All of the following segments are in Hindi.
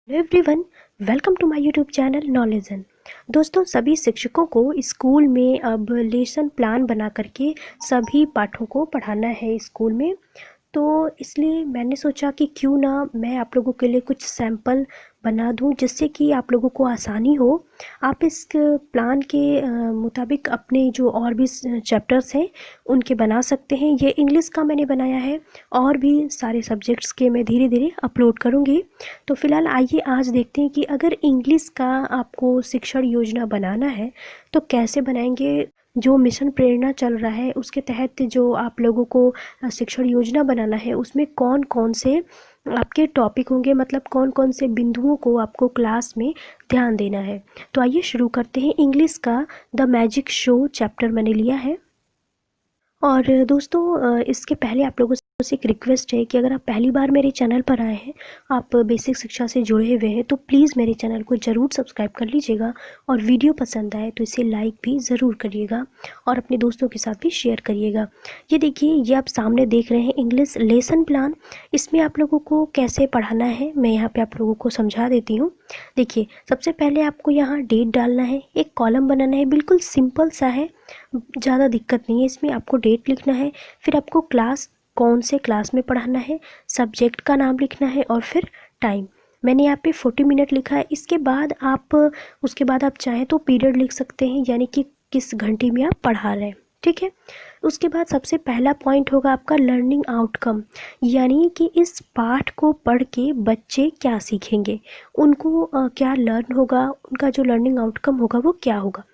Hello everyone, welcome to my YouTube channel Knowledgen. दोस्तों, सभी शिक्षकों को स्कूल में अब लेसन प्लान बना करके सभी पाठों को पढ़ाना है स्कूल में। तो इसलिए मैंने सोचा कि क्यों ना मैं आप लोगों के लिए कुछ सैंपल बना दूं, जिससे कि आप लोगों को आसानी हो। आप इस प्लान के मुताबिक अपने जो और भी चैप्टर्स हैं उनके बना सकते हैं। ये इंग्लिश का मैंने बनाया है, और भी सारे सब्जेक्ट्स के मैं धीरे धीरे अपलोड करूँगी। तो फिलहाल आइए आज देखते हैं कि अगर इंग्लिश का आपको शिक्षण योजना बनाना है तो कैसे बनाएंगे। जो मिशन प्रेरणा चल रहा है उसके तहत जो आप लोगों को शिक्षण योजना बनाना है, उसमें कौन कौन से आपके टॉपिक होंगे, मतलब कौन कौन से बिंदुओं को आपको क्लास में ध्यान देना है। तो आइए शुरू करते हैं। इंग्लिश का द मैजिक शो चैप्टर मैंने लिया है। और दोस्तों, इसके पहले आप लोगों से एक रिक्वेस्ट है कि अगर आप पहली बार मेरे चैनल पर आए हैं, आप बेसिक शिक्षा से जुड़े हुए हैं, तो प्लीज़ मेरे चैनल को ज़रूर सब्सक्राइब कर लीजिएगा। और वीडियो पसंद आए तो इसे लाइक भी ज़रूर करिएगा और अपने दोस्तों के साथ भी शेयर करिएगा। ये देखिए, ये आप सामने देख रहे हैं इंग्लिश लेसन प्लान। इसमें आप लोगों को कैसे पढ़ाना है मैं यहाँ पर आप लोगों को समझा देती हूँ। देखिए, सबसे पहले आपको यहाँ डेट डालना है, एक कॉलम बनाना है, बिल्कुल सिंपल सा है, ज़्यादा दिक्कत नहीं है इसमें। आपको डेट लिखना है, फिर आपको क्लास, कौन से क्लास में पढ़ाना है, सब्जेक्ट का नाम लिखना है, और फिर टाइम। मैंने यहाँ पे 40 मिनट लिखा है। इसके बाद आप, उसके बाद आप चाहें तो पीरियड लिख सकते हैं, यानी कि किस घंटे में आप पढ़ा रहे हैं। ठीक है। उसके बाद सबसे पहला पॉइंट होगा आपका लर्निंग आउटकम, यानी कि इस पाठ को पढ़ के बच्चे क्या सीखेंगे, उनको क्या लर्न होगा, उनका जो लर्निंग आउटकम होगा वो क्या होगा।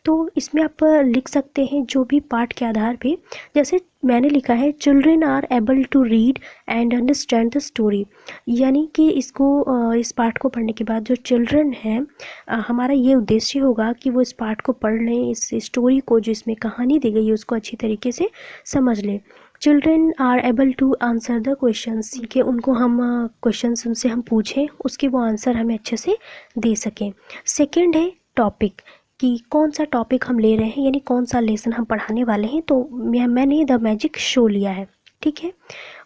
तो इसमें आप लिख सकते हैं जो भी पाठ के आधार पे। जैसे मैंने लिखा है children are able to read and understand the story, यानी कि इसको इस पाठ को पढ़ने के बाद जो चिल्ड्रन हैं, हमारा ये उद्देश्य होगा कि वो इस पाठ को पढ़ लें, इस स्टोरी को, जो इसमें कहानी दी गई है उसको अच्छी तरीके से समझ लें। Children are able to answer the questions, कि उनको हम क्वेश्चंस उनसे हम पूछें, उसके वो आंसर हमें अच्छे से दे सकें। सेकेंड है टॉपिक, कि कौन सा टॉपिक हम ले रहे हैं, यानी कौन सा लेसन हम पढ़ाने वाले हैं। तो मैंने द मैजिक शो लिया है। ठीक है।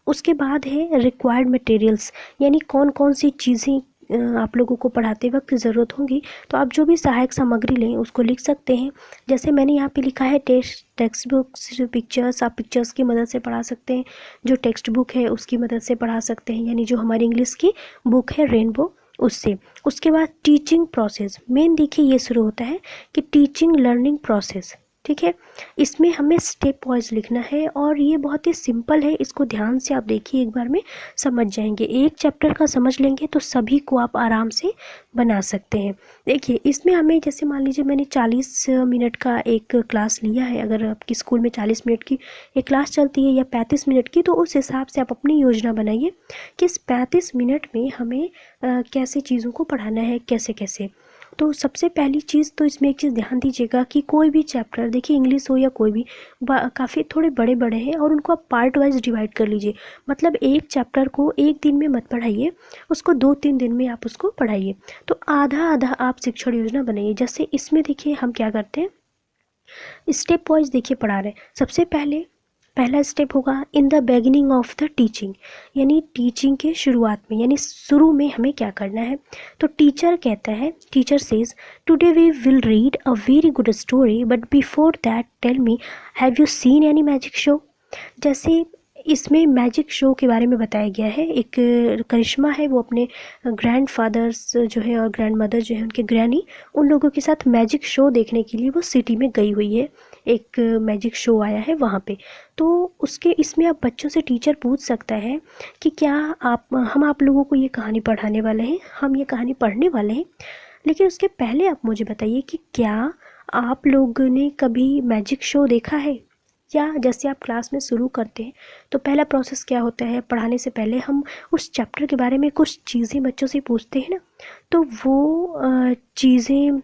उसके बाद है रिक्वायर्ड मटेरियल्स, यानी कौन कौन सी चीज़ें आप लोगों को पढ़ाते वक्त ज़रूरत होंगी। तो आप जो भी सहायक सामग्री लें उसको लिख सकते हैं। जैसे मैंने यहाँ पे लिखा है टेक्स्ट बुक्स, पिक्चर्स, आप पिक्चर्स की मदद से पढ़ा सकते हैं। जो टेक्स्ट बुक है उसकी मदद से पढ़ा सकते हैं, यानी जो हमारी इंग्लिश की बुक है रेनबो, उससे। उसके बाद टीचिंग प्रोसेस, मेन देखिए ये शुरू होता है कि टीचिंग लर्निंग प्रोसेस। ठीक है। इसमें हमें स्टेप वाइज लिखना है, और ये बहुत ही सिंपल है, इसको ध्यान से आप देखिए, एक बार में समझ जाएंगे। एक चैप्टर का समझ लेंगे तो सभी को आप आराम से बना सकते हैं। देखिए, इसमें हमें, जैसे मान लीजिए मैंने 40 मिनट का एक क्लास लिया है। अगर आपकी स्कूल में 40 मिनट की एक क्लास चलती है या 35 मिनट की, तो उस हिसाब से आप अपनी योजना बनाइए कि इस 35 मिनट में हमें कैसे चीज़ों को पढ़ाना है, कैसे कैसे। तो सबसे पहली चीज़ तो इसमें एक चीज़ ध्यान दीजिएगा कि कोई भी चैप्टर, देखिए इंग्लिश हो या कोई भी, काफ़ी थोड़े बड़े बड़े हैं, और उनको आप पार्ट वाइज डिवाइड कर लीजिए। मतलब एक चैप्टर को एक दिन में मत पढ़ाइए, उसको 2-3 दिन में आप उसको पढ़ाइए। तो आधा आधा आप शिक्षण योजना बनाइए। जैसे इसमें देखिए हम क्या करते हैं, स्टेप वाइज देखिए पढ़ा रहे हैं। सबसे पहला स्टेप होगा in the beginning of the teaching, यानी टीचिंग के शुरुआत में, यानी शुरू में हमें क्या करना है। तो टीचर कहता है, teacher says today we will read a very good story, but before that tell me, have you seen any magic show. जैसे इसमें मैजिक शो के बारे में बताया गया है। एक करिश्मा है, वो अपने ग्रैंडफादर्स जो है और ग्रैंड मदर जो है, उनके ग्रैनी, उन लोगों के साथ मैजिक शो देखने के लिए वो सिटी में गई हुई है। एक मैजिक शो आया है वहाँ पे। तो उसके, इसमें आप बच्चों से टीचर पूछ सकता है कि क्या हम आप लोगों को ये कहानी पढ़ाने वाले हैं, हम ये कहानी पढ़ने वाले हैं, लेकिन उसके पहले आप मुझे बताइए कि क्या आप लोगों ने कभी मैजिक शो देखा है। या जैसे आप क्लास में शुरू करते हैं तो पहला प्रोसेस क्या होता है, पढ़ाने से पहले हम उस चैप्टर के बारे में कुछ चीज़ें बच्चों से पूछते हैं ना, तो वो चीज़ें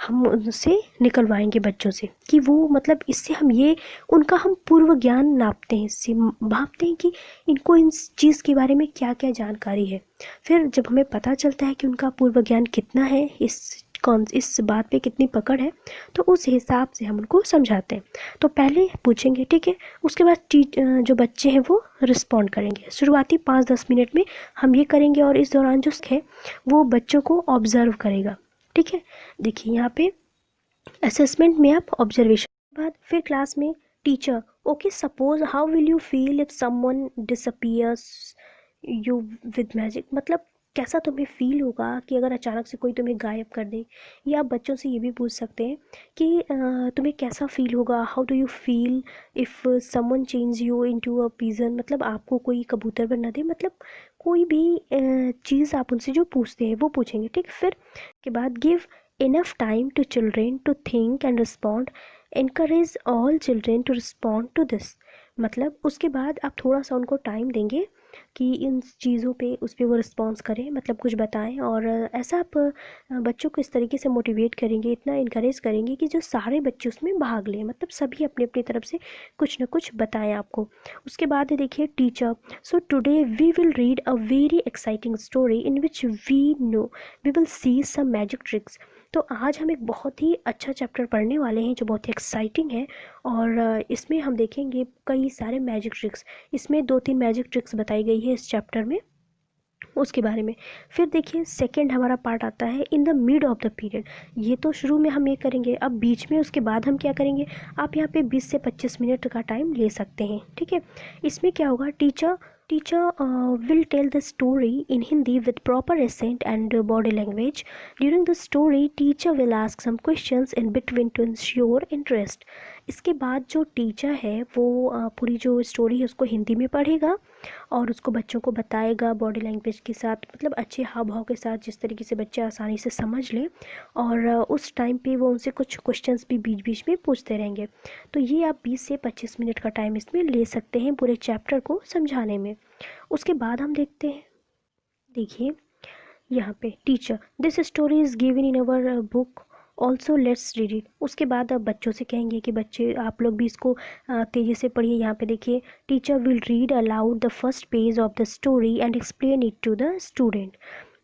हम उनसे निकलवाएंगे बच्चों से, कि वो, मतलब इससे हम ये, उनका हम पूर्व ज्ञान नापते हैं, इससे भापते हैं कि इनको इन चीज़ के बारे में क्या क्या जानकारी है। फिर जब हमें पता चलता है कि उनका पूर्व ज्ञान कितना है इस कौन इस बात पे कितनी पकड़ है, तो उस हिसाब से हम उनको समझाते हैं। तो पहले पूछेंगे, ठीक है, उसके बाद जो बच्चे हैं वो रिस्पॉन्ड करेंगे। शुरुआती 5-10 मिनट में हम ये करेंगे और इस दौरान जो है वो बच्चों को ऑब्जर्व करेगा। ठीक है, देखिए यहाँ पे असेसमेंट में आप ऑब्जर्वेशन के बाद फिर क्लास में teacher, okay suppose how will you feel if someone disappears you with magic, मतलब कैसा तुम्हें फील होगा कि अगर अचानक से कोई तुम्हें गायब कर दे। या आप बच्चों से ये भी पूछ सकते हैं कि तुम्हें कैसा फील होगा, how do you feel if someone change you into a pigeon, मतलब आपको कोई कबूतर बना दे, मतलब कोई भी चीज़ आप उनसे जो पूछते हैं वो पूछेंगे। ठीक, फिर के बाद give enough time to children to think and respond, encourage all children to respond to this, मतलब उसके बाद आप थोड़ा सा उनको टाइम देंगे कि इन चीज़ों पे उस पर वो रिस्पॉन्स करें, मतलब कुछ बताएं। और ऐसा आप बच्चों को इस तरीके से मोटिवेट करेंगे, इतना इनकरेज करेंगे कि जो सारे बच्चे उसमें भाग लें, मतलब सभी अपनी अपनी तरफ से कुछ ना कुछ बताएं आपको। उसके बाद देखिए teacher, so today we will read a very exciting story in which we know we will see some magic tricks. तो आज हम एक बहुत ही अच्छा चैप्टर पढ़ने वाले हैं जो बहुत ही एक्साइटिंग है, और इसमें हम देखेंगे कई सारे मैजिक ट्रिक्स। इसमें 2-3 मैजिक ट्रिक्स बताई गई है इस चैप्टर में, उसके बारे में। फिर देखिए सेकंड हमारा पार्ट आता है in the mid of the period. ये तो शुरू में हम ये करेंगे, अब बीच में उसके बाद हम क्या करेंगे, आप यहाँ पे 20 से 25 मिनट का टाइम ले सकते हैं। ठीक है, इसमें क्या होगा, teacher will tell the story in Hindi with proper accent and body language. During the story, teacher will ask some questions in between to ensure interest. इसके बाद जो टीचर है वो पूरी जो स्टोरी है उसको हिंदी में पढ़ेगा और उसको बच्चों को बताएगा बॉडी लैंग्वेज के साथ, मतलब अच्छे हाव भाव के साथ, जिस तरीके से बच्चे आसानी से समझ लें। और उस टाइम पे वो उनसे कुछ क्वेश्चंस भी बीच बीच में पूछते रहेंगे। तो ये आप 20 से 25 मिनट का टाइम इसमें ले सकते हैं पूरे चैप्टर को समझाने में। उसके बाद हम देखते हैं, देखिए यहाँ पे teacher, this story is given in our book also let's read it. उसके बाद अब बच्चों से कहेंगे कि बच्चे आप लोग भी इसको तेज़ी से पढ़िए। यहाँ पे देखिए teacher will read aloud the first page of the story and explain it to the student,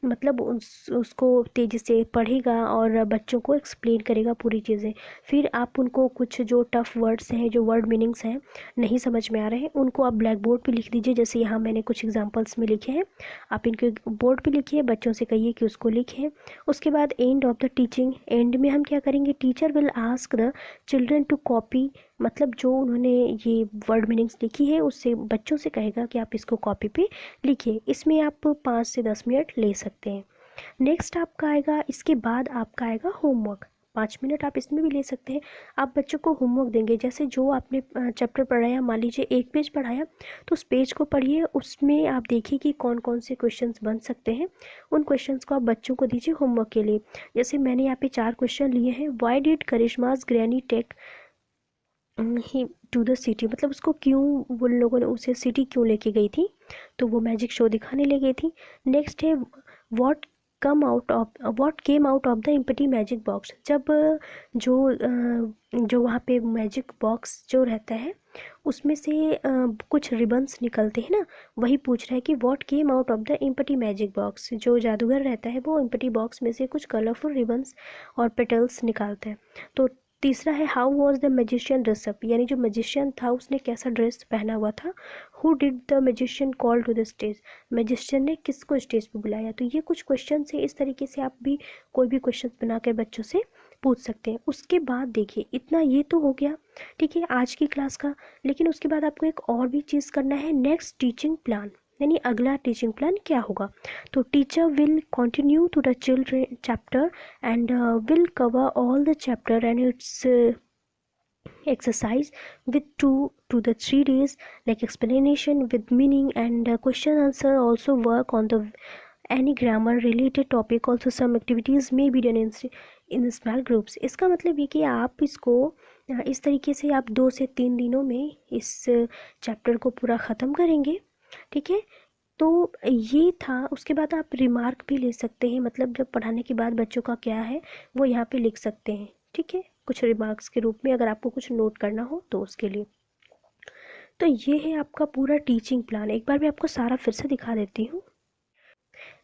मतलब उसको तेज़ी से पढ़ेगा और बच्चों को एक्सप्लेन करेगा पूरी चीज़ें। फिर आप उनको कुछ जो टफ़ वर्ड्स हैं, जो वर्ड मीनिंग्स हैं नहीं समझ में आ रहे हैं, उनको आप ब्लैक बोर्ड पर लिख दीजिए। जैसे यहाँ मैंने कुछ एग्जांपल्स में लिखे हैं, आप इनको बोर्ड पे लिखिए, बच्चों से कहिए कि उसको लिखें। उसके बाद end of the teaching, end में हम क्या करेंगे, teacher will ask the children to copy, मतलब जो उन्होंने ये वर्ड मीनिंग्स लिखी है उससे बच्चों से कहेगा कि आप इसको कॉपी पे लिखिए। इसमें आप 5 से 10 मिनट ले सकते हैं। नेक्स्ट आपका आएगा, इसके बाद आपका आएगा होमवर्क। 5 मिनट आप इसमें भी ले सकते हैं। आप बच्चों को होमवर्क देंगे, जैसे जो आपने चैप्टर पढ़ाया, मान लीजिए 1 पेज पढ़ाया, तो उस पेज को पढ़िए, उसमें आप देखिए कि कौन कौन से क्वेश्चंस बन सकते हैं। उन क्वेश्चंस को आप बच्चों को दीजिए होमवर्क के लिए। जैसे मैंने यहाँ पे 4 क्वेश्चन लिए हैं। Why did Karishma's granny take he to the city, मतलब उसको क्यों, वो लोगों ने उसे सिटी क्यों लेके गई थी, तो वो मैजिक शो दिखाने ले गई थी। नेक्स्ट है what came out of the empty magic box, जब जो वहाँ पे मैजिक बॉक्स जो रहता है उसमें से कुछ रिबन्स निकलते हैं ना, वही पूछ रहा है कि what came out of the empty magic box. जो जादूगर रहता है वो एम्प्टी बॉक्स में से कुछ कलरफुल रिबन्स और पेटल्स निकालता है। तो तीसरा है how was the magician dress up, यानी जो मैजिशियन था उसने कैसा ड्रेस पहना हुआ था। Who did the magician call to the stage, magician ने किसको स्टेज पर बुलाया। तो ये कुछ क्वेश्चन है, इस तरीके से आप भी कोई भी क्वेश्चन बना कर बच्चों से पूछ सकते हैं। उसके बाद देखिए इतना ये तो हो गया, ठीक है, आज की क्लास का। लेकिन उसके बाद आपको एक और भी चीज़ करना है, नेक्स्ट टीचिंग प्लान, यानी अगला टीचिंग प्लान क्या होगा। तो teacher will continue to the children chapter and will cover all the chapter and its exercise with 2 to the 3 days, like explanation with meaning and question answer. Also work on the any grammar related topic. Also some activities may be done in small groups. इसका मतलब ये कि आप इसको इस तरीके से आप 2 से 3 दिनों में इस चैप्टर को पूरा ख़त्म करेंगे। ठीक है, तो ये था। उसके बाद आप रिमार्क भी ले सकते हैं, मतलब जब पढ़ाने के बाद बच्चों का क्या है वो यहाँ पे लिख सकते हैं। ठीक है, कुछ रिमार्क्स के रूप में, अगर आपको कुछ नोट करना हो तो उसके लिए। तो ये है आपका पूरा टीचिंग प्लान। एक बार मैं आपको सारा फिर से दिखा देती हूँ।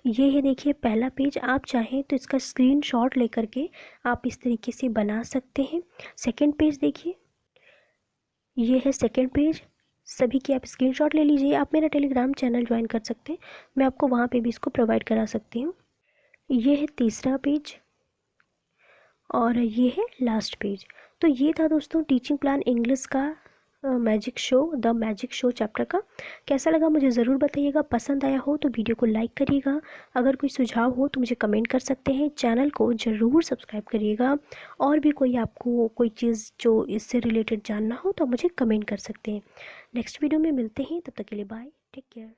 ये है देखिए पहला पेज। आप चाहें तो इसका स्क्रीनशॉट लेकर के आप इस तरीके से बना सकते हैं। सेकंड पेज देखिए, ये है सेकंड पेज। सभी की आप स्क्रीनशॉट ले लीजिए। आप मेरा टेलीग्राम चैनल ज्वाइन कर सकते हैं, मैं आपको वहाँ पे भी इसको प्रोवाइड करा सकती हूँ। ये है तीसरा पेज और ये है लास्ट पेज। तो ये था दोस्तों टीचिंग प्लान इंग्लिश का magic show, the magic show chapter का। कैसा लगा मुझे ज़रूर बताइएगा। पसंद आया हो तो वीडियो को लाइक करिएगा। अगर कोई सुझाव हो तो मुझे कमेंट कर सकते हैं। चैनल को ज़रूर सब्सक्राइब करिएगा। और भी कोई आपको कोई चीज़ जो इससे रिलेटेड जानना हो तो मुझे कमेंट कर सकते हैं। नेक्स्ट वीडियो में मिलते हैं, तब तक के लिए बाय, टेक केयर।